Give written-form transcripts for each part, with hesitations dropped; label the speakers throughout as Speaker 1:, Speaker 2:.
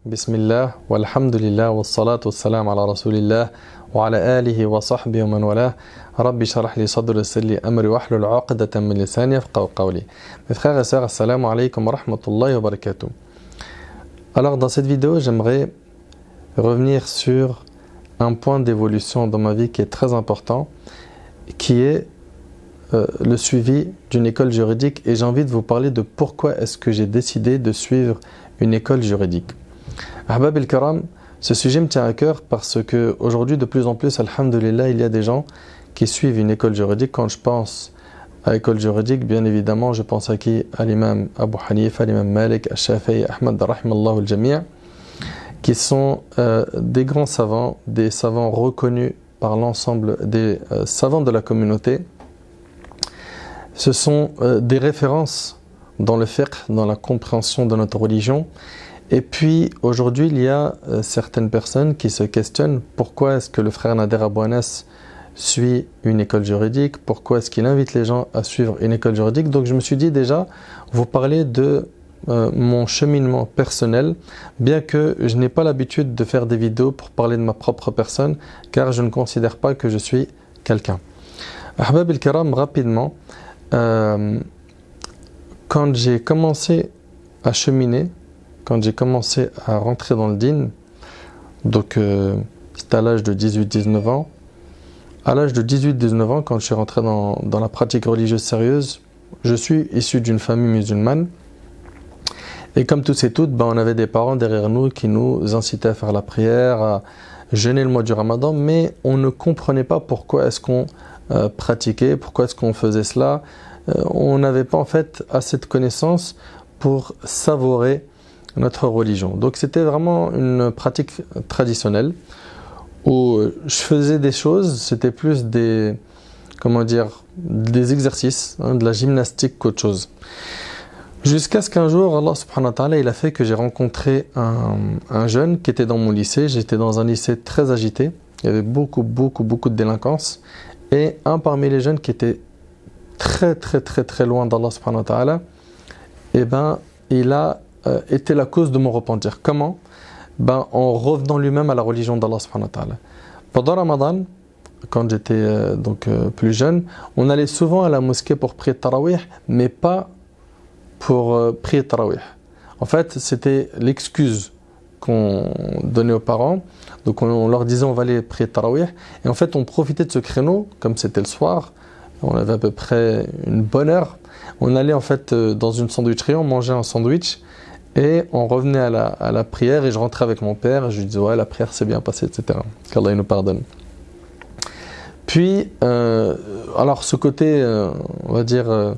Speaker 1: Bismillah, walhamdulillah, wassalatu wassalam ala rasulillah, wa ala alihi wa sahbihi wa man walah. Rabbi sharah li sadri yassir li amri wahlul 'uqdatan min lisani yafqahu qawli. Mes frères et sœurs, assalamu alaykum wa rahmatullahi wa barakatuh. Alors dans cette vidéo, j'aimerais revenir sur un point d'évolution dans ma vie qui est très important, qui est le suivi d'une école juridique, et j'ai envie de vous parler de pourquoi est-ce que j'ai décidé de suivre une école juridique. Ahbab el-Karam, ce sujet me tient à cœur parce que aujourd'hui de plus en plus, alhamdulillah, il y a des gens qui suivent une école juridique. Quand je pense à école juridique, bien évidemment, je pense à qui? À l'imam Abu Hanifa, à l'imam Malik, à Shafi'i, Ahmad, rahimallahu al-jami', qui sont des grands savants, des savants reconnus par l'ensemble des savants de la communauté. Ce sont des références dans le fiqh, dans la compréhension de notre religion. Et puis aujourd'hui, il y a certaines personnes qui se questionnent pourquoi est-ce que le frère Nader Abou Anas suit une école juridique, pourquoi est-ce qu'il invite les gens à suivre une école juridique. Donc je me suis dit déjà, vous parler de mon cheminement personnel, bien que je n'ai pas l'habitude de faire des vidéos pour parler de ma propre personne, car je ne considère pas que je suis quelqu'un. Ahbab el-Karam, rapidement, quand j'ai commencé à cheminer, quand j'ai commencé à rentrer dans le din, donc c'était à l'âge de 18-19 ans. À l'âge de 18-19 ans, quand je suis rentré dans la pratique religieuse sérieuse, je suis issu d'une famille musulmane. Et comme tous et toutes, on avait des parents derrière nous qui nous incitaient à faire la prière, à jeûner le mois du Ramadan, mais on ne comprenait pas pourquoi est-ce qu'on pratiquait, pourquoi est-ce qu'on faisait cela. On n'avait pas en fait assez de connaissances pour savourer notre religion. Donc c'était vraiment une pratique traditionnelle où je faisais des choses, c'était plus des exercices, de la gymnastique qu'autre chose. Jusqu'à ce qu'un jour, Allah subhanahu wa ta'ala, il a fait que j'ai rencontré un jeune qui était dans mon lycée. J'étais dans un lycée très agité, il y avait beaucoup de délinquance, et un parmi les jeunes qui était très loin d'Allah subhanahu wa ta'ala, il a était la cause de mon repentir. Comment? En revenant lui-même à la religion d'Allah subhanahu wa ta'ala. Pendant Ramadan, quand j'étais plus jeune, on allait souvent à la mosquée pour prier Tarawih, mais pas pour prier Tarawih. En fait, c'était l'excuse qu'on donnait aux parents. Donc on leur disait on va aller prier Tarawih, et en fait on profitait de ce créneau, comme c'était le soir, on avait à peu près une bonne heure. On allait en fait dans une sandwicherie, on mangeait un sandwich, et on revenait à la prière, et je rentrais avec mon père, et je lui disais ouais, la prière s'est bien passée, etc. Qu'Allah nous pardonne. Puis, alors ce côté, on va dire,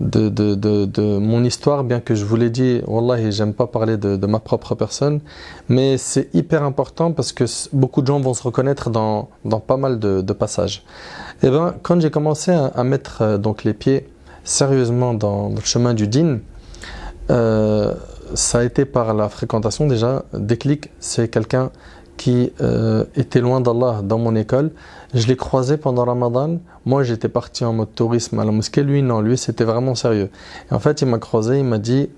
Speaker 1: de mon histoire, bien que je vous l'ai dit, wallahi, j'aime pas parler de ma propre personne, mais c'est hyper important parce que beaucoup de gens vont se reconnaître dans pas mal de passages. Et quand j'ai commencé à mettre donc les pieds sérieusement dans le chemin du din, ça a été par la fréquentation déjà. Déclic, c'est quelqu'un qui était loin d'Allah dans mon école. Je l'ai croisé pendant Ramadan. Moi, j'étais parti en mode tourisme à la mosquée. Lui, non, lui, c'était vraiment sérieux. Et en fait, il m'a croisé, il m'a dit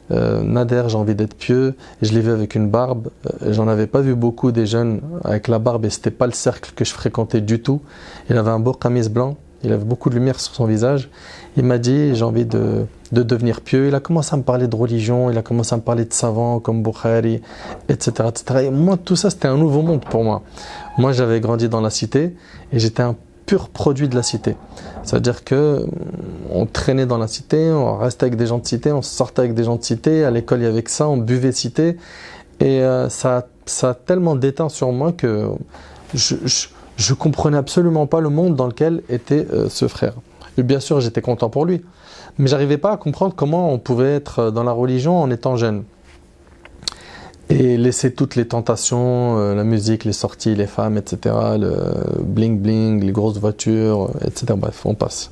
Speaker 1: Nader, j'ai envie d'être pieux. Et je l'ai vu avec une barbe. J'en avais pas vu beaucoup des jeunes avec la barbe, et c'était pas le cercle que je fréquentais du tout. Il avait un beau qamis blanc. Il avait beaucoup de lumière sur son visage. Il m'a dit j'ai envie de devenir pieux. Il a commencé à me parler de religion, il a commencé à me parler de savants comme Bukhari, etc. Et moi, tout ça, c'était un nouveau monde pour moi. Moi, j'avais grandi dans la cité et j'étais un pur produit de la cité. C'est-à-dire que on traînait dans la cité, on restait avec des gens de cité, on sortait avec des gens de cité, à l'école il y avait que ça, on buvait cité. Et ça a tellement d'éteint sur moi que je comprenais absolument pas le monde dans lequel était ce frère. Et bien sûr, j'étais content pour lui, mais j'arrivais pas à comprendre comment on pouvait être dans la religion en étant jeune et laisser toutes les tentations, la musique, les sorties, les femmes, etc., le bling bling, les grosses voitures, etc. Bref, on passe.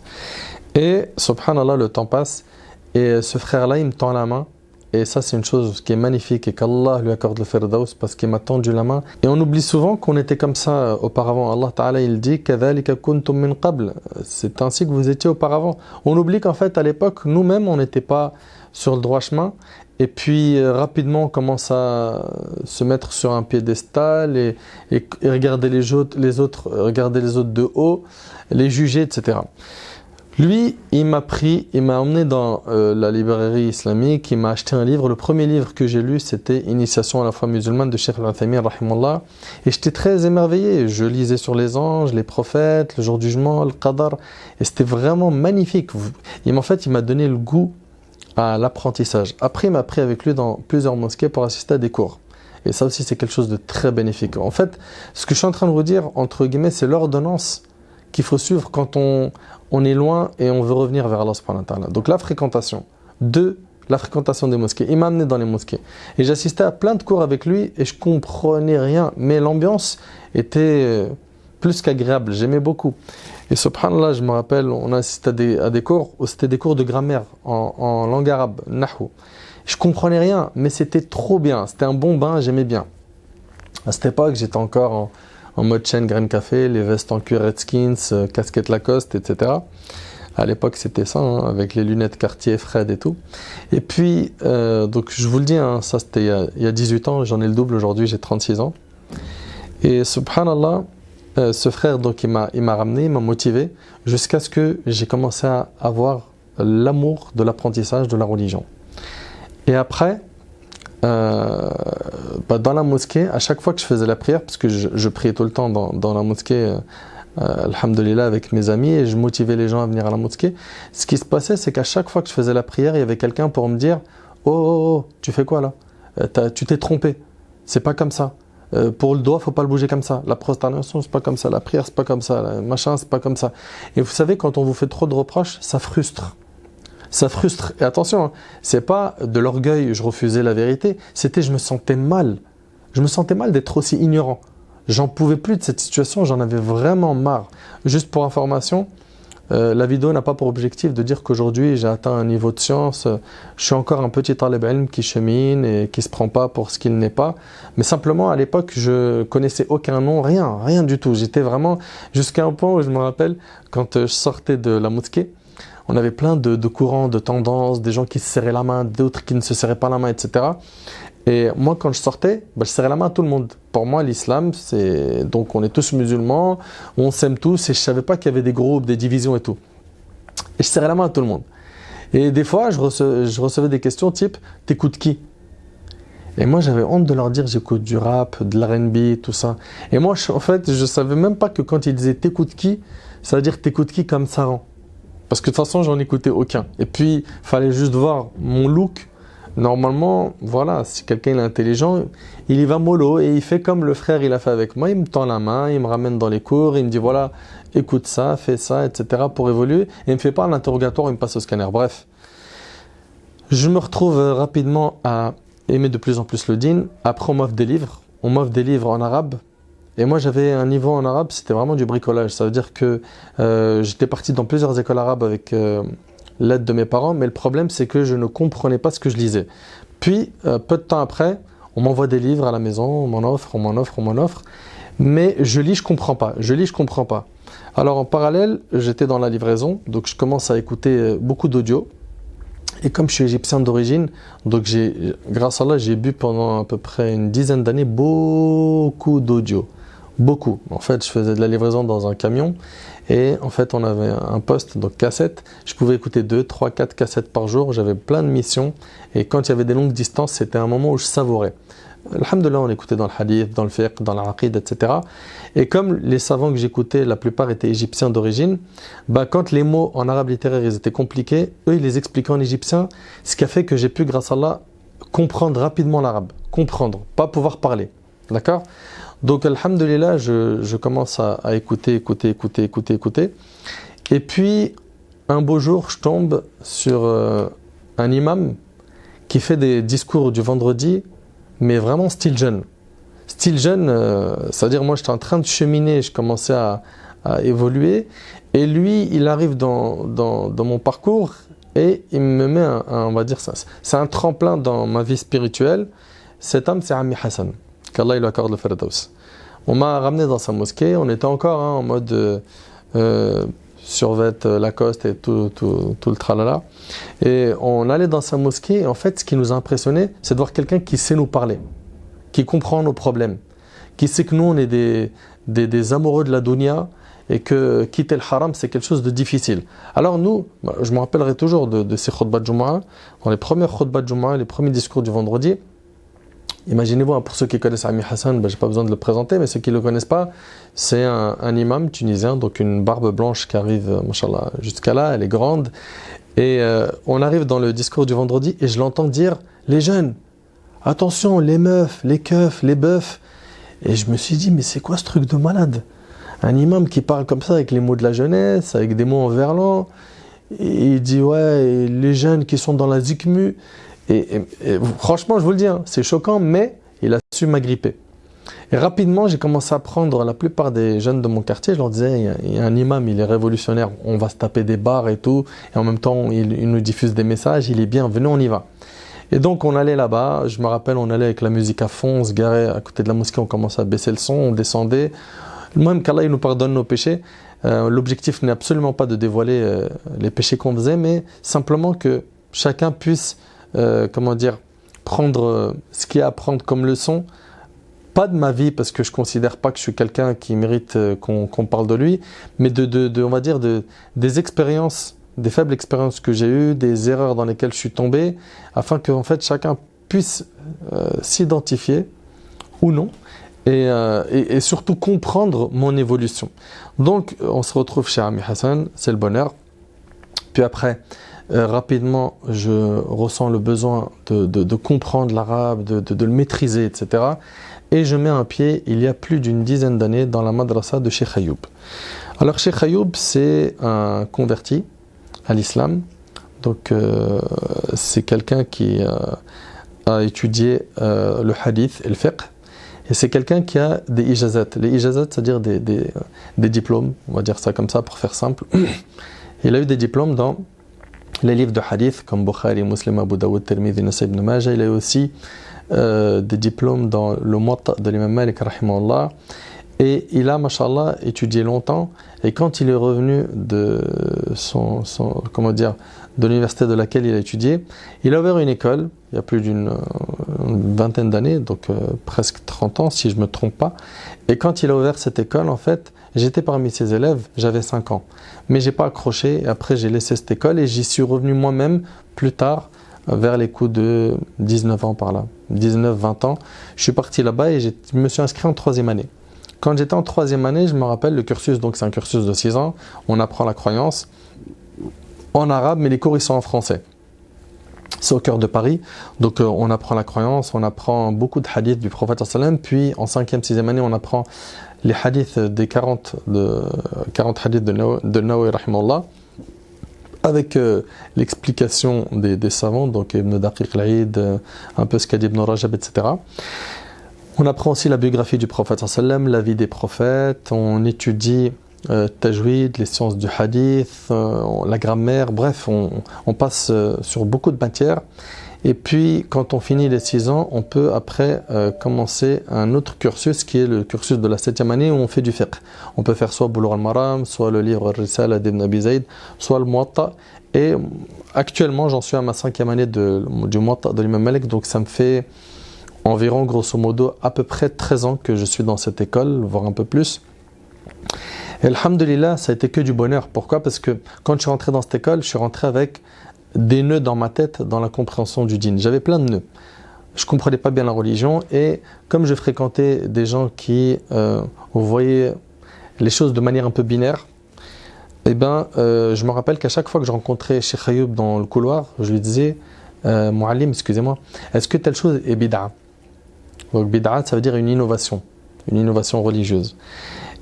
Speaker 1: Et subhanallah, le temps passe, et ce frère-là, il me tend la main. Et ça, c'est une chose qui est magnifique, et qu'Allah lui accorde le firdaus parce qu'il m'a tendu la main. Et on oublie souvent qu'on était comme ça auparavant. Allah Ta'ala, il dit كَذَلِكَ كُنْتُم مِّن قَبْلِ. C'est ainsi que vous étiez auparavant. On oublie qu'en fait, à l'époque, nous-mêmes, on n'était pas sur le droit chemin. Et puis rapidement on commence à se mettre sur un piédestal et regarder les autres, regarder les autres de haut, les juger, etc. Lui, il m'a emmené dans la librairie islamique, il m'a acheté un livre. Le premier livre que j'ai lu, c'était Initiation à la foi musulmane de Cheikh Al-Uthaymin, rahimahullah. Et j'étais très émerveillé. Je lisais sur les anges, les prophètes, le jour du jugement, le qadar. Et c'était vraiment magnifique. En fait, il m'a donné le goût à l'apprentissage. Après, il m'a pris avec lui dans plusieurs mosquées pour assister à des cours. Et ça aussi, c'est quelque chose de très bénéfique. En fait, ce que je suis en train de vous dire, entre guillemets, c'est l'ordonnance qu'il faut suivre quand on est loin et on veut revenir vers Allah subhanahu wa ta'ala. Donc la fréquentation. 2, la fréquentation des mosquées. Il m'a amené dans les mosquées. Et j'assistais à plein de cours avec lui et je comprenais rien. Mais l'ambiance était plus qu'agréable. J'aimais beaucoup. Et subhanallah, je me rappelle, on a assisté à des cours où c'était des cours de grammaire en langue arabe, nahou. Je comprenais rien, mais c'était trop bien. C'était un bon bain, j'aimais bien. À cette époque, j'étais encore en mode chaîne grain café, les vestes en cuir Redskins, casquette Lacoste, etc. À l'époque, c'était ça, hein, avec les lunettes Cartier, Fred et tout. Et puis, donc je vous le dis, hein, ça c'était il y a 18 ans, j'en ai le double aujourd'hui, j'ai 36 ans. Et subhanallah, ce frère, donc, il m'a ramené, il m'a motivé, jusqu'à ce que j'ai commencé à avoir l'amour de l'apprentissage de la religion. Et après, dans la mosquée, à chaque fois que je faisais la prière, parce que je priais tout le temps dans la mosquée, alhamdulillah, avec mes amis, et je motivais les gens à venir à la mosquée, ce qui se passait, c'est qu'à chaque fois que je faisais la prière, il y avait quelqu'un pour me dire « Oh, tu fais quoi là ? Tu t'es trompé, c'est pas comme ça. Pour le doigt, faut pas le bouger comme ça. La prosternation, c'est pas comme ça. La prière, c'est pas comme ça. Le machin, c'est pas comme ça. » Et vous savez, quand on vous fait trop de reproches, ça frustre. Ça frustre. Et attention, hein, c'est pas de l'orgueil, je refusais la vérité. C'était, je me sentais mal. Je me sentais mal d'être aussi ignorant. J'en pouvais plus de cette situation, j'en avais vraiment marre. Juste pour information, la vidéo n'a pas pour objectif de dire qu'aujourd'hui j'ai atteint un niveau de science. Je suis encore un petit talib ilm qui chemine et qui se prend pas pour ce qu'il n'est pas. Mais simplement, à l'époque, je connaissais aucun nom, rien du tout. J'étais vraiment jusqu'à un point où je me rappelle, quand je sortais de la mosquée, on avait plein de courants, de tendances, des gens qui se serraient la main, d'autres qui ne se serraient pas la main, etc. Et moi, quand je sortais, je serrais la main à tout le monde. Pour moi, l'islam, c'est... Donc, on est tous musulmans, on s'aime tous, et je ne savais pas qu'il y avait des groupes, des divisions et tout. Et je serrais la main à tout le monde. Et des fois, je recevais des questions type « T'écoutes qui ?» Et moi, j'avais honte de leur dire « J'écoute du rap, de l'R&B, tout ça. » Et moi, en fait, je ne savais même pas que quand ils disaient « T'écoutes qui ?» ça veut dire « T'écoutes qui comme Saran ?» Parce que de toute façon, j'en écoutais aucun. Et puis, il fallait juste voir mon look. Normalement, voilà, si quelqu'un est intelligent, il y va mollo et il fait comme le frère il a fait avec moi. Il me tend la main, il me ramène dans les cours, il me dit voilà, écoute ça, fais ça, etc. pour évoluer. Et il ne me fait pas un interrogatoire, il me passe au scanner. Bref, je me retrouve rapidement à aimer de plus en plus le dîn. Après, on m'offre des livres. On m'offre des livres en arabe. Et moi, j'avais un niveau en arabe, c'était vraiment du bricolage. Ça veut dire que j'étais parti dans plusieurs écoles arabes avec l'aide de mes parents, mais le problème, c'est que je ne comprenais pas ce que je lisais. Puis, peu de temps après, on m'envoie des livres à la maison, on m'en offre, mais je lis, je comprends pas. Alors, en parallèle, j'étais dans la livraison, donc je commence à écouter beaucoup d'audio. Et comme je suis égyptien d'origine, donc grâce à Allah, j'ai bu pendant à peu près une dizaine d'années beaucoup d'audio. Beaucoup. En fait, je faisais de la livraison dans un camion et en fait, on avait un poste, donc cassette. Je pouvais écouter 2, 3, 4 cassettes par jour. J'avais plein de missions et quand il y avait des longues distances, c'était un moment où je savourais. Alhamdulillah, on écoutait dans le hadith, dans le fiqh, dans l'aqid, etc. Et comme les savants que j'écoutais, la plupart étaient égyptiens d'origine, quand les mots en arabe littéraire ils étaient compliqués, eux ils les expliquaient en égyptien, ce qui a fait que j'ai pu, grâce à Allah, comprendre rapidement l'arabe. Comprendre, pas pouvoir parler. D'accord ? Donc, alhamdulillah, je commence à écouter. Et puis, un beau jour, je tombe sur un imam qui fait des discours du vendredi, mais vraiment style jeune. Style jeune, c'est-à-dire moi, j'étais en train de cheminer, je commençais à évoluer. Et lui, il arrive dans mon parcours et il me met on va dire ça. C'est un tremplin dans ma vie spirituelle. Cet homme, c'est Ami Hassan. Qu'Allah il lui accorde le Firdaus. On m'a ramené dans sa mosquée, on était encore en mode survêt Lacoste et tout le tralala. Et on allait dans sa mosquée, et en fait, ce qui nous a impressionné, c'est de voir quelqu'un qui sait nous parler, qui comprend nos problèmes, qui sait que nous, on est des amoureux de la dunya, et que quitter le haram, c'est quelque chose de difficile. Alors nous, je me rappellerai toujours de ces khutbahs de Jumu'ah, dans les premières khutbahs de Jumu'ah, les premiers discours du vendredi. Imaginez-vous, pour ceux qui connaissent Ami Hassan, je n'ai pas besoin de le présenter, mais ceux qui ne le connaissent pas, c'est un imam tunisien, donc une barbe blanche qui arrive, machallah, jusqu'à là, elle est grande. Et on arrive dans le discours du vendredi et je l'entends dire « Les jeunes, attention, les meufs, les keufs, les bœufs ». Et je me suis dit « Mais c'est quoi ce truc de malade ?» Un imam qui parle comme ça avec les mots de la jeunesse, avec des mots en verlan, et il dit « Ouais, les jeunes qui sont dans la zikmu ». Et franchement, je vous le dis, hein, c'est choquant, mais il a su m'agripper. Et rapidement, j'ai commencé à prendre la plupart des jeunes de mon quartier. Je leur disais, il y a un imam, il est révolutionnaire, on va se taper des barres et tout. Et en même temps, il nous diffuse des messages, il est bien, venez, on y va. Et donc, on allait là-bas. Je me rappelle, on allait avec la musique à fond, on se garait à côté de la mosquée, on commençait à baisser le son, on descendait. Même qu'Allah il nous pardonne nos péchés. L'objectif n'est absolument pas de dévoiler les péchés qu'on faisait, mais simplement que chacun puisse prendre ce qu'il y a à prendre comme leçon, pas de ma vie parce que je considère pas que je suis quelqu'un qui mérite qu'on parle de lui, mais on va dire des expériences, des faibles expériences que j'ai eues, des erreurs dans lesquelles je suis tombé, afin que en fait chacun puisse s'identifier ou non et surtout comprendre mon évolution. Donc on se retrouve chez Ami Hassan, c'est le bonheur. Puis après rapidement, je ressens le besoin de comprendre l'arabe, de le maîtriser, etc. Et je mets un pied, il y a plus d'une dizaine d'années, dans la madrasa de Cheikh Ayoub. Alors, Cheikh Ayoub, c'est un converti à l'islam. Donc, c'est quelqu'un qui a étudié le hadith et le fiqh. Et c'est quelqu'un qui a des ijazat. Les ijazat, c'est-à-dire des diplômes, on va dire ça comme ça pour faire simple. Il a eu des diplômes dans les livres de hadith comme Bukhari, Muslim, Abu Dawud, Tirmidhi, Nasai ibn Majah. Il a eu aussi des diplômes dans le Muwatta de l'imam Malik, rahimahullah. Et il a, mashallah, étudié longtemps. Et quand il est revenu de de l'université de laquelle il a étudié, il a ouvert une école, il y a plus d'une vingtaine d'années, donc presque 30 ans si je ne me trompe pas. Et quand il a ouvert cette école, en fait, j'étais parmi ses élèves, j'avais 5 ans. Mais j'ai pas accroché, et après j'ai laissé cette école et j'y suis revenu moi-même plus tard, vers les coups de 19 ans par là, 19-20 ans. Je suis parti là-bas et je me suis inscrit en 3e année. Quand j'étais en 3e année, je me rappelle le cursus, donc c'est un cursus de 6 ans, on apprend la croyance en arabe, mais les cours ils sont en français. C'est au cœur de Paris, donc on apprend la croyance, on apprend beaucoup de hadiths du prophète sallam, puis en 5e, 6e année, on apprend les hadiths des 40 hadiths de Nawawi rahimahullah, avec l'explication des savants, donc Ibn Daqiq al-Eid, un peu ce qu'a dit Ibn Rajab, etc. On apprend aussi la biographie du prophète sallam, la vie des prophètes, on étudie tajwid, les sciences du hadith, la grammaire, bref, on passe sur beaucoup de matières. Et puis, quand on finit les 6 ans, on peut après commencer un autre cursus qui est le cursus de la 7e année où on fait du fiqh. On peut faire soit Bulugh al-Maram, soit le livre Risala d'Ibn Abi Zayd, soit le Muwatta. Et actuellement, j'en suis à ma 5e année du Muwatta de l'imam Malik, donc ça me fait environ, grosso modo, à peu près 13 ans que je suis dans cette école, voire un peu plus. Et alhamdulillah, ça a été que du bonheur. Pourquoi ? Parce que quand je suis rentré dans cette école, je suis rentré avec des nœuds dans ma tête dans la compréhension du dîn. J'avais plein de nœuds. Je ne comprenais pas bien la religion et comme je fréquentais des gens qui voyaient les choses de manière un peu binaire, je me rappelle qu'à chaque fois que je rencontrais Cheikh Ayoub dans le couloir, je lui disais Moualim, excusez-moi, est-ce que telle chose est bid'a ? Donc bid'a, ça veut dire une innovation religieuse.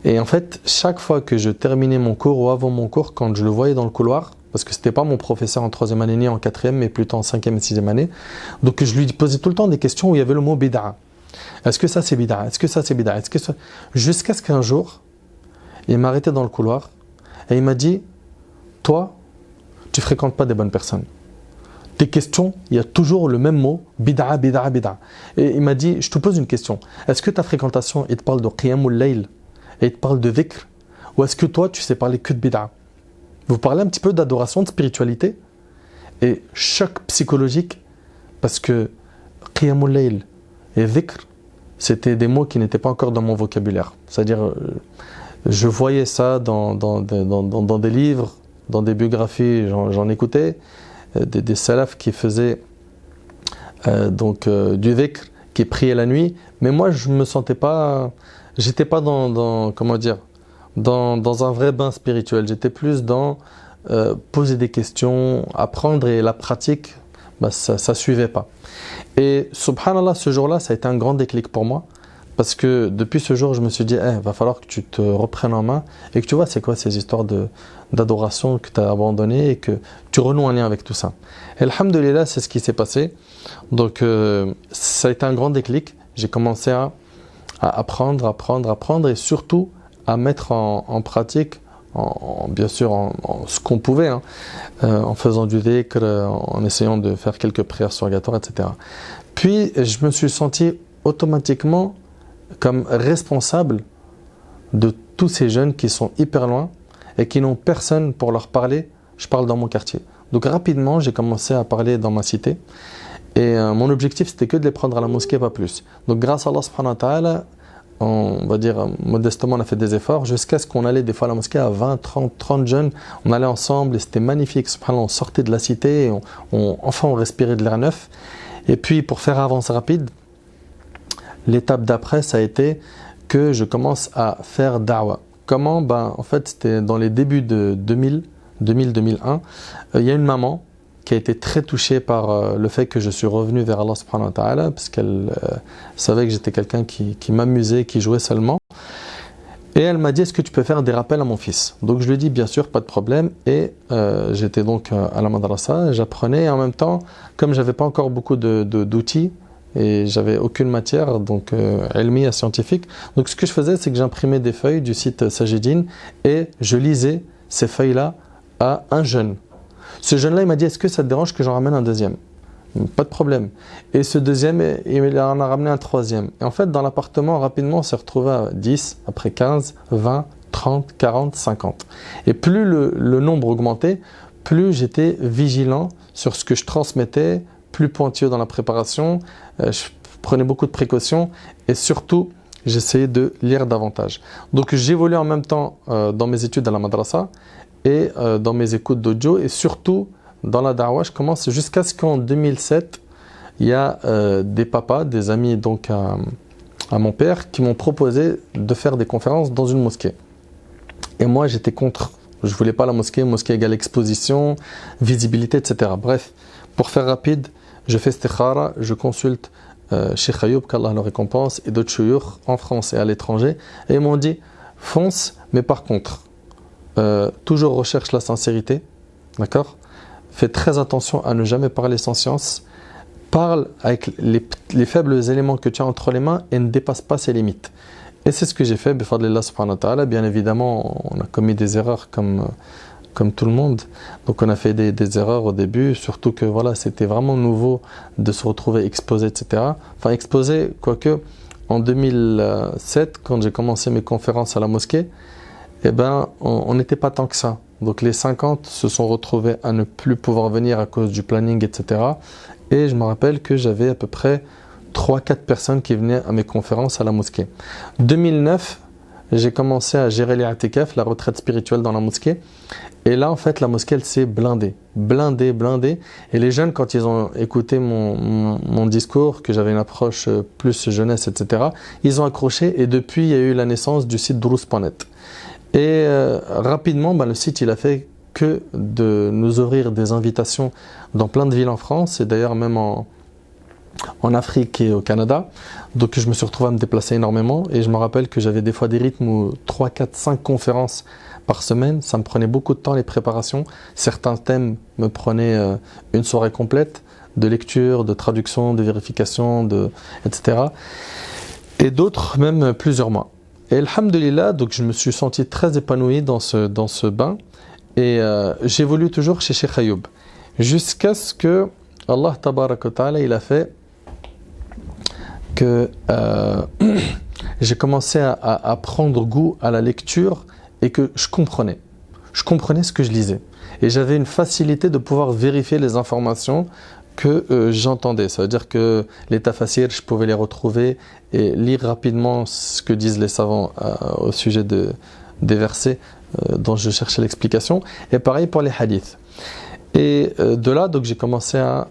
Speaker 1: Et en fait, chaque fois que je terminais mon cours ou avant mon cours, quand je le voyais dans le couloir, parce que c'était pas mon professeur en 3e année ni en 4e, mais plutôt en 5e et 6e année, donc je lui posais tout le temps des questions où il y avait le mot bid'a. Est-ce que ça c'est bid'a ? Est-ce que ça c'est bid'a ? Est-ce que ça... Jusqu'à ce qu'un jour, il m'a arrêté dans le couloir et il m'a dit « Toi, tu fréquentes pas des bonnes personnes. Tes questions, il y a toujours le même mot, bid'a, bid'a, bid'a. » Et il m'a dit « Je te pose une question. Est-ce que ta fréquentation, il te parle de qiyamul layl et il te parle de dhikr, ou est-ce que toi, tu sais parler que de bid'a ? vous parler un petit peu d'adoration, de spiritualité et choc psychologique parce que Qiyamul Layl et Dhikr, c'était des mots qui n'étaient pas encore dans mon vocabulaire. C'est-à-dire, je voyais ça dans des livres, dans des biographies, j'en écoutais, des salafs qui faisaient du dhikr, qui priaient la nuit, mais moi je me sentais pas, j'étais pas comment dire, dans un vrai bain spirituel, j'étais plus dans poser des questions, apprendre, et la pratique, ça suivait pas. Et subhanallah, ce jour-là, ça a été un grand déclic pour moi, parce que depuis ce jour, je me suis dit, va falloir que tu te reprennes en main et que tu vois c'est quoi ces histoires d'adoration que tu as abandonnées et que tu renoues un lien avec tout ça. Et alhamdoulilah, c'est ce qui s'est passé. Donc ça a été un grand déclic. J'ai commencé à apprendre et surtout à mettre en pratique, bien sûr en ce qu'on pouvait, en faisant du dhikr, en essayant de faire quelques prières surrogatoires, etc. Puis je me suis senti automatiquement comme responsable de tous ces jeunes qui sont hyper loin et qui n'ont personne pour leur parler. Je parle dans mon quartier. Donc rapidement, j'ai commencé à parler dans ma cité. Et mon objectif, c'était que de les prendre à la mosquée, pas plus. Donc grâce à Allah subhanahu wa ta'ala, on va dire modestement, on a fait des efforts jusqu'à ce qu'on allait des fois à la mosquée à 20, 30 jeunes. On allait ensemble et c'était magnifique. Subhanallah, on sortait de la cité, et enfin on respirait de l'air neuf. Et puis pour faire avance rapide, l'étape d'après, ça a été que je commence à faire da'wah. Comment? En fait, c'était dans les débuts de 2000-2001. Il y a une maman qui a été très touchée par le fait que je suis revenu vers Allah subhanahu wa ta'ala, parce qu'elle savait que j'étais quelqu'un qui m'amusait, qui jouait seulement. Et elle m'a dit, est-ce que tu peux faire des rappels à mon fils? Donc je lui ai dit, bien sûr, pas de problème. Et j'étais donc à la madrasa, j'apprenais. Et en même temps, comme je n'avais pas encore beaucoup d'outils, et j'avais aucune matière, donc ilmiya, scientifique. Donc ce que je faisais, c'est que j'imprimais des feuilles du site Sajidine et je lisais ces feuilles-là à un jeune. Ce jeune-là, il m'a dit, est-ce que ça te dérange que j'en ramène un deuxième? Pas de problème. Et ce deuxième, il en a ramené un troisième. Et en fait, dans l'appartement, rapidement, on s'est retrouvé à 10, après 15, 20, 30, 40, 50. Et plus le nombre augmentait, plus j'étais vigilant sur ce que je transmettais, plus pointueux dans la préparation, je prenais beaucoup de précautions et surtout j'essayais de lire davantage. Donc j'évolue en même temps dans mes études à la madrasa et dans mes écoutes d'audio et surtout dans la da'wah. Je commence jusqu'à ce qu'en 2007 il y a des papas, des amis donc à mon père qui m'ont proposé de faire des conférences dans une mosquée. Et moi j'étais contre, je voulais pas la mosquée égale exposition, visibilité, etc. Bref, pour faire rapide, je fais istikhara, je consulte Cheikh Ayoub, qu'Allah le récompense, et d'autres chouyours en France et à l'étranger. Et ils m'ont dit, fonce, mais par contre, toujours recherche la sincérité, d'accord? Fais très attention à ne jamais parler sans science. Parle avec les faibles éléments que tu as entre les mains et ne dépasse pas ses limites. Et c'est ce que j'ai fait, bifadlillah subhanahu wa ta'ala. Bien évidemment, on a commis des erreurs comme tout le monde. Donc on a fait des erreurs au début, surtout que voilà, c'était vraiment nouveau de se retrouver exposé, etc. Enfin exposé, quoique en 2007, quand j'ai commencé mes conférences à la mosquée, on n'était pas tant que ça. Donc les 50 se sont retrouvés à ne plus pouvoir venir à cause du planning, etc. Et je me rappelle que j'avais à peu près 3-4 personnes qui venaient à mes conférences à la mosquée. 2009, j'ai commencé à gérer les i'tikaf, la retraite spirituelle dans la mosquée. Et là, en fait, la mosquée, elle s'est blindée. Et les jeunes, quand ils ont écouté mon discours, que j'avais une approche plus jeunesse, etc., ils ont accroché. Et depuis, il y a eu la naissance du site Drous.net. Et rapidement, le site, il a fait que de nous ouvrir des invitations dans plein de villes en France, et d'ailleurs même en Afrique et au Canada. Donc je me suis retrouvé à me déplacer énormément et je me rappelle que j'avais des fois des rythmes où 3, 4, 5 conférences par semaine. Ça me prenait beaucoup de temps les préparations. Certains thèmes me prenaient une soirée complète de lecture, de traduction, de vérification, etc. Et d'autres même plusieurs mois. Et alhamdoulilah, donc je me suis senti très épanoui dans ce bain et j'évolue toujours chez Cheikh Ayoub jusqu'à ce que Allah tabaraka wa ta'ala, il a fait que j'ai commencé à prendre goût à la lecture et que je comprenais. je comprenais ce que je lisais. Et j'avais une facilité de pouvoir vérifier les informations que j'entendais. Ça veut dire que les tafasirs, je pouvais les retrouver et lire rapidement ce que disent les savants au sujet des versets dont je cherchais l'explication. Et pareil pour les hadiths. Et de là, donc j'ai commencé à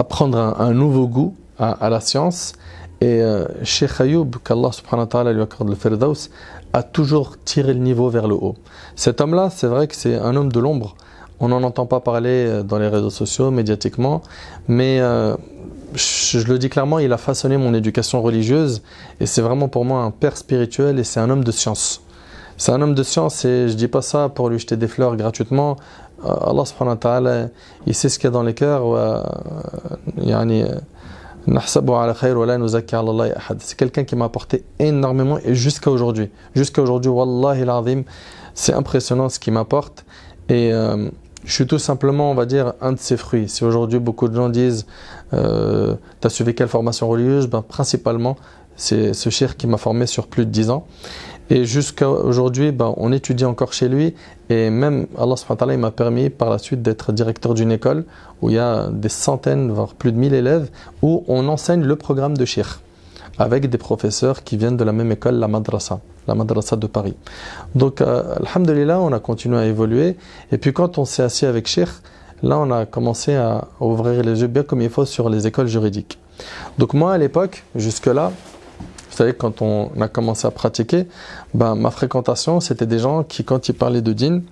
Speaker 1: prendre un nouveau goût à la science. Et Cheikh Ayoub, qu'Allah subhanahu wa ta'ala lui accorde le Firdaus, a toujours tiré le niveau vers le haut. Cet homme-là, c'est vrai que c'est un homme de l'ombre. On n'en entend pas parler dans les réseaux sociaux, médiatiquement, mais je le dis clairement, il a façonné mon éducation religieuse et c'est vraiment pour moi un père spirituel et c'est un homme de science. C'est un homme de science et je dis pas ça pour lui jeter des fleurs gratuitement. Allah subhanahu wa ta'ala, il sait ce qu'il y a dans les cœurs. C'est quelqu'un qui m'a apporté énormément et jusqu'à aujourd'hui. Jusqu'à aujourd'hui, wallahi al-azim, c'est impressionnant ce qu'il m'apporte. Et je suis tout simplement, on va dire, un de ses fruits. Si aujourd'hui beaucoup de gens disent t'as suivi quelle formation religieuse, ben, principalement, c'est ce cheikh qui m'a formé sur plus de 10 ans. Et jusqu'à aujourd'hui, ben, on étudie encore chez lui. Et même, Allah subhanahu wa ta'ala, il m'a permis par la suite d'être directeur d'une école où il y a des centaines, voire plus de 1000 élèves, où on enseigne le programme de cheikh avec des professeurs qui viennent de la même école, la madrasa de Paris. Donc, alhamdulillah, on a continué à évoluer. Et puis quand on s'est assis avec cheikh, là, on a commencé à ouvrir les yeux bien comme il faut sur les écoles juridiques. Donc moi, à l'époque, jusque-là, vous savez, quand on a commencé à pratiquer, ben, ma fréquentation, c'était des gens qui, quand ils parlaient de dîn,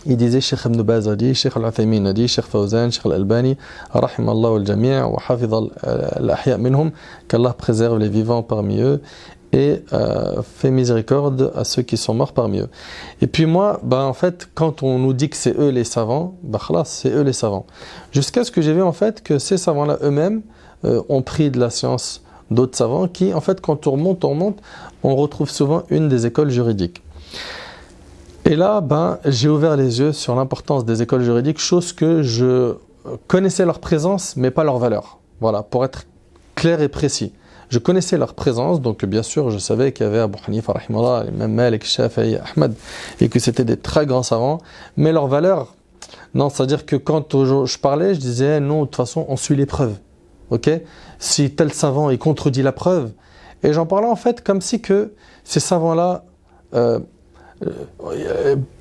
Speaker 1: ils disaient Cheikh Ibn Baz a dit, Cheikh Al-Uthaymin a dit, Cheikh Fawzan, Cheikh Al-Albani, Rahimallahu al-Jami' wa hafidh al-ahya' minhum, qu'Allah préserve les vivants parmi eux et fait miséricorde à ceux qui sont morts parmi eux. Et puis moi, ben, en fait, quand on nous dit que c'est eux les savants, ben, khalas, c'est eux les savants. Jusqu'à ce que j'ai vu en fait que ces savants-là eux-mêmes ont pris de la science d'autres savants qui, en fait, quand on remonte, on retrouve souvent une des écoles juridiques. Et là, ben, j'ai ouvert les yeux sur l'importance des écoles juridiques, chose que je connaissais leur présence, mais pas leur valeur. Voilà, pour être clair et précis. Je connaissais leur présence, donc bien sûr, je savais qu'il y avait Abu Hanifa, rahimahullah, même Malik, Shafi'i, Ahmad, et que c'était des très grands savants, mais leur valeur, non, c'est-à-dire que quand je parlais, je disais, non, de toute façon, on suit les preuves. Ok, si tel savant il contredit la preuve, et j'en parlais en fait comme si que ces savants-là,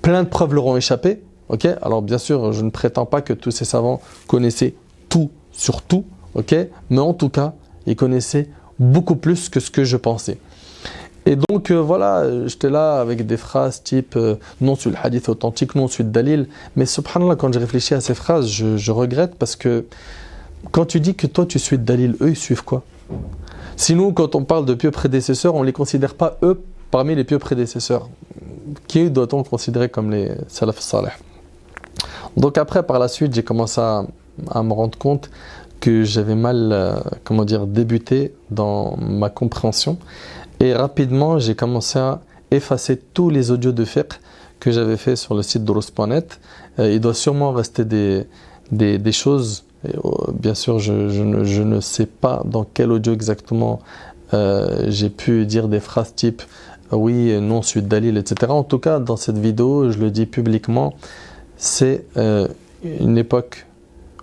Speaker 1: plein de preuves leur ont échappé. Ok, alors bien sûr, je ne prétends pas que tous ces savants connaissaient tout sur tout. Ok, mais en tout cas, ils connaissaient beaucoup plus que ce que je pensais. Et donc voilà, j'étais là avec des phrases type non sur le hadith authentique, non sur le dalil. Mais subhanallah, quand j'ai réfléchi à ces phrases, je regrette parce que quand tu dis que toi tu suis le dalil, eux ils suivent quoi? Sinon, quand on parle de pieux prédécesseurs, on ne les considère pas eux parmi les pieux prédécesseurs. Qui doit-on considérer comme les salaf salih? Donc après, par la suite, j'ai commencé à me rendre compte que j'avais mal, débuté dans ma compréhension. Et rapidement, j'ai commencé à effacer tous les audios de fiqh que j'avais fait sur le site durus.net. Il doit sûrement rester des choses. Et, bien sûr, je ne sais pas dans quel audio exactement j'ai pu dire des phrases type oui, non, suite dalil, etc. En tout cas, dans cette vidéo, je le dis publiquement, c'est une époque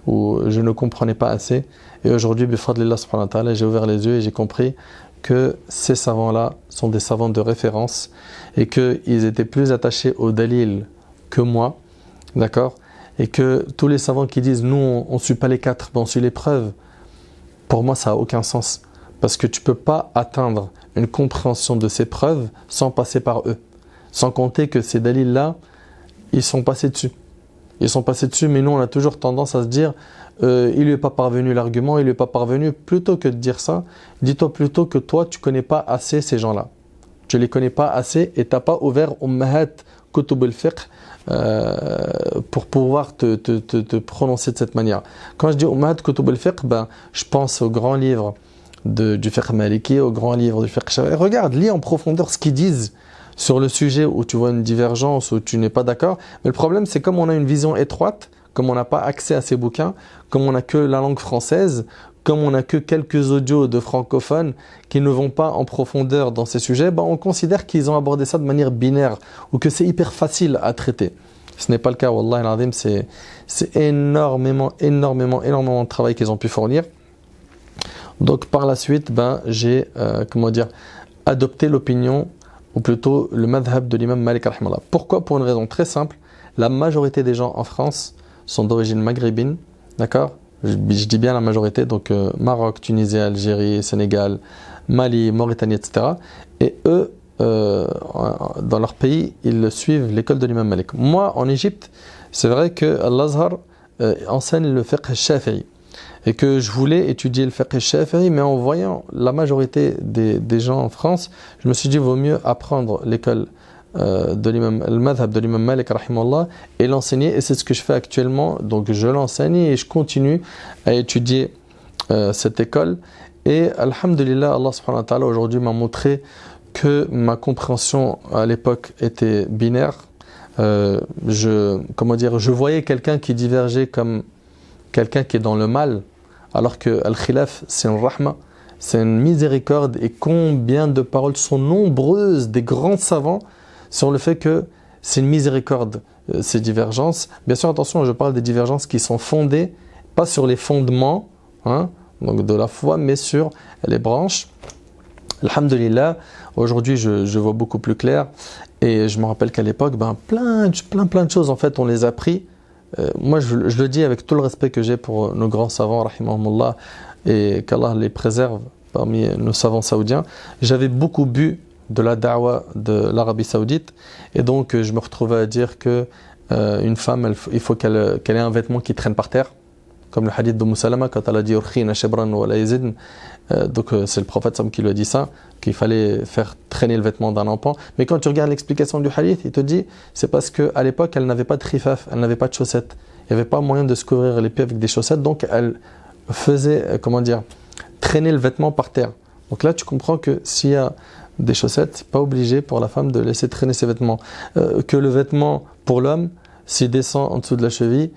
Speaker 1: où je ne comprenais pas assez. Et aujourd'hui, bifadlillah subhanahu wa ta'ala, j'ai ouvert les yeux et j'ai compris que ces savants-là sont des savants de référence et qu'ils étaient plus attachés au dalil que moi, d'accord? Et que tous les savants qui disent nous on ne suit pas les quatre, mais on suit les preuves, pour moi ça n'a aucun sens. Parce que tu ne peux pas atteindre une compréhension de ces preuves sans passer par eux. Sans compter que ces dalils-là, ils sont passés dessus. Ils sont passés dessus, mais nous on a toujours tendance à se dire il lui est pas parvenu l'argument, il lui est pas parvenu. Plutôt que de dire ça, dis-toi plutôt que toi tu connais pas assez ces gens-là. Tu les connais pas assez et tu n'as pas ouvert Ummahat Kutub al-Fiqh pour pouvoir te prononcer de cette manière. Quand je dis Ummahat Kutub al-Fiqh, ben, je pense aux grands livres du fiqh maliki, aux grands livres du fiqh shafi'i. Regarde, lis en profondeur ce qu'ils disent sur le sujet où tu vois une divergence, où tu n'es pas d'accord. Mais le problème, c'est comme on a une vision étroite, comme on n'a pas accès à ces bouquins, comme on n'a que la langue française, comme on n'a que quelques audios de francophones qui ne vont pas en profondeur dans ces sujets, on considère qu'ils ont abordé ça de manière binaire ou que c'est hyper facile à traiter. Ce n'est pas le cas, Wallah al-Azim, c'est énormément de travail qu'ils ont pu fournir. Donc par la suite, j'ai adopté l'opinion, ou plutôt le madhab de l'imam Malik rahimahullah. Pourquoi? Pour une raison très simple. La majorité des gens en France sont d'origine maghrébine, d'accord? Je dis bien la majorité, donc Maroc, Tunisie, Algérie, Sénégal, Mali, Mauritanie, etc. Et eux, dans leur pays, ils suivent l'école de l'imam Malik. Moi, en Égypte, c'est vrai que l'Azhar enseigne le fiqh shafi'i et que je voulais étudier le fiqh shafi'i, mais en voyant la majorité des gens en France, je me suis dit vaut mieux apprendre l'école de l'imam, le madhab de l'imam Malik rahimahullah et l'enseigner, et c'est ce que je fais actuellement. Donc je l'enseigne et je continue à étudier cette école, et alhamdulillah, Allah subhanahu wa ta'ala aujourd'hui m'a montré que ma compréhension à l'époque était binaire. Je voyais quelqu'un qui divergeait comme quelqu'un qui est dans le mal, alors que al-khilaf c'est une rahma, c'est une miséricorde, et combien de paroles sont nombreuses des grands savants sur le fait que c'est une miséricorde, ces divergences. Bien sûr, attention, je parle des divergences qui sont fondées, pas sur les fondements donc de la foi, mais sur les branches. Alhamdulillah, aujourd'hui je vois beaucoup plus clair, et je me rappelle qu'à l'époque, plein de choses en fait on les a pris. Moi je le dis avec tout le respect que j'ai pour nos grands savants, rahimahumullah, et qu'Allah les préserve parmi nos savants saoudiens. J'avais beaucoup bu de la da'wa de l'Arabie Saoudite, et donc je me retrouvais à dire que une femme, il faut qu'elle ait un vêtement qui traîne par terre, comme le hadith de Salama quand elle a dit urkhina shibran wa la yazidn. Donc c'est le prophète qui lui a dit ça, qu'il fallait faire traîner le vêtement d'un enfant. Mais quand tu regardes l'explication du hadith, il te dit c'est parce qu'à l'époque elle n'avait pas de khifaf, elle n'avait pas de chaussettes, il n'y avait pas moyen de se couvrir les pieds avec des chaussettes, donc elle faisait traîner le vêtement par terre. Donc là tu comprends que s'il y a des chaussettes, c'est pas obligé pour la femme de laisser traîner ses vêtements. Que le vêtement pour l'homme, s'il descend en dessous de la cheville,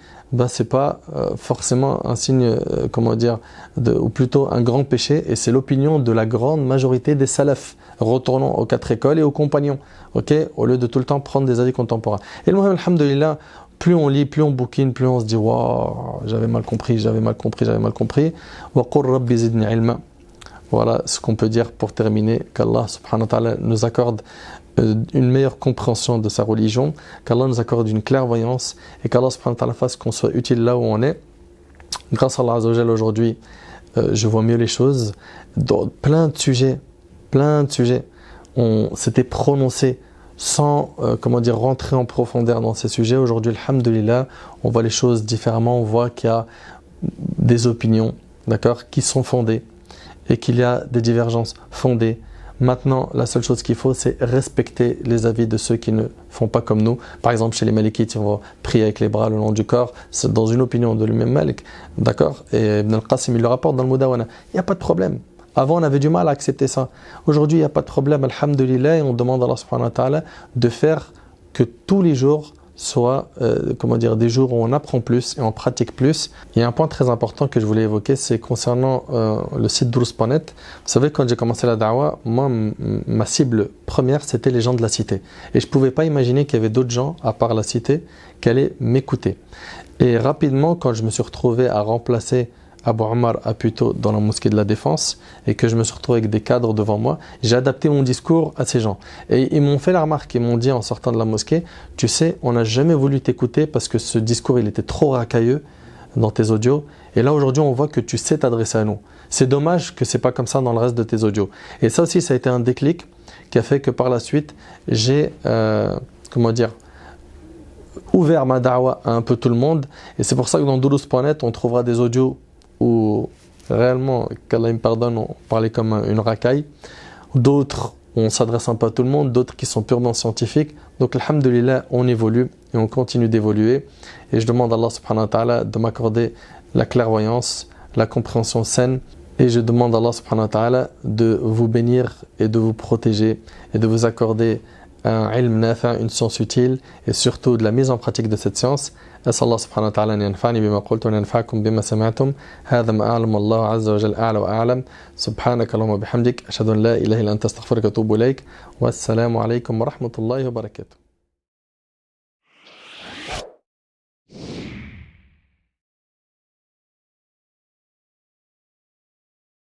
Speaker 1: c'est pas forcément un signe, ou plutôt un grand péché, et c'est l'opinion de la grande majorité des salafs. Retournons aux 4 écoles et aux compagnons, au lieu de tout le temps prendre des avis contemporains. Et le muhim, alhamdulillah, plus on lit, plus on bouquine, plus on se dit waouh, j'avais mal compris. Wa qur rabbi zidni ilma. Voilà ce qu'on peut dire pour terminer, qu'Allah subhanahu wa ta'ala nous accorde une meilleure compréhension de sa religion, qu'Allah nous accorde une clairvoyance, et qu'Allah subhanahu wa ta'ala fasse qu'on soit utile là où on est. Grâce à Allah azza wa jalla, aujourd'hui, je vois mieux les choses. Dans plein de sujets, on s'était prononcé sans rentrer en profondeur dans ces sujets. Aujourd'hui, alhamdulillah, on voit les choses différemment, on voit qu'il y a des opinions, qui sont fondées, et qu'il y a des divergences fondées. Maintenant, la seule chose qu'il faut, c'est respecter les avis de ceux qui ne font pas comme nous. Par exemple, chez les Malikites, on va prier avec les bras le long du corps. C'est dans une opinion de lui-même Malik. D'accord? Et Ibn al-Qasim, il le rapporte dans le Mudawana. Il n'y a pas de problème. Avant, on avait du mal à accepter ça. Aujourd'hui, il n'y a pas de problème, alhamdulillah, et on demande à Allah subhanahu wa ta'ala de faire que tous les jours soient des jours où on apprend plus et on pratique plus. Il y a un point très important que je voulais évoquer, c'est concernant le site Drous.net. Vous savez, quand j'ai commencé la da'wa, moi, ma cible première, c'était les gens de la cité. Et je ne pouvais pas imaginer qu'il y avait d'autres gens, à part la cité, qui allaient m'écouter. Et rapidement, quand je me suis retrouvé à remplacer Abu Omar à Puteaux dans la mosquée de la Défense, et que je me suis retrouvé avec des cadres devant moi, j'ai adapté mon discours à ces gens. Et ils m'ont fait la remarque, ils m'ont dit en sortant de la mosquée, tu sais, on n'a jamais voulu t'écouter parce que ce discours il était trop racailleux dans tes audios, et là aujourd'hui on voit que tu sais t'adresser à nous. C'est dommage que c'est pas comme ça dans le reste de tes audios. Et ça aussi, ça a été un déclic qui a fait que par la suite j'ai ouvert ma da'wa à un peu tout le monde. Et c'est pour ça que dans Doulouse.net on trouvera des audios où réellement, qu'Allah me pardonne, on parlait comme une racaille. D'autres, on s'adresse un peu à tout le monde, d'autres qui sont purement scientifiques. Donc, alhamdulillah, on évolue et on continue d'évoluer. Et je demande à Allah subhanahu wa ta'ala de m'accorder la clairvoyance, la compréhension saine. Et je demande à Allah subhanahu wa ta'ala de vous bénir et de vous protéger et de vous accorder un ilm nafa, une science utile, et surtout de la mise en pratique de cette science. أسأل الله سبحانه وتعالى أن ينفعني بما قلت وأن ينفعكم بما سمعتم. هذا ما أعلم، والله عز وجل أعلى وأعلم. سبحانك اللهم وبحمدك، أشهد أن لا إله إلا أنت، أستغفرك وأتوب إليك. والسلام عليكم ورحمة الله وبركاته.